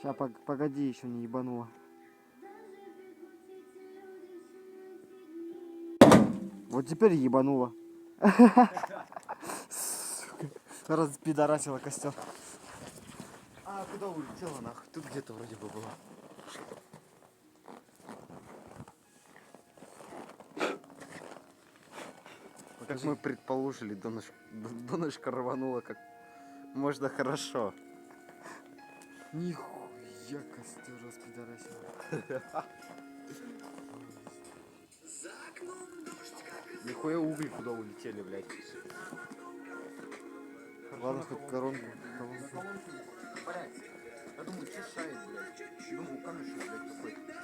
Сейчас, погоди, еще не ебануло. Вот теперь ебануло. Сука. Распидорасила костер. А куда улетела нахуй? Тут где-то вроде бы было. Как мы предположили, донышко рвануло как можно хорошо. Нихуя костер распидорасила. Нихуя угли куда улетели, блядь. Ладно, хоть коронку. Блядь. Я думаю, что шает, блядь. Думаю, камешек, блядь, какой-то.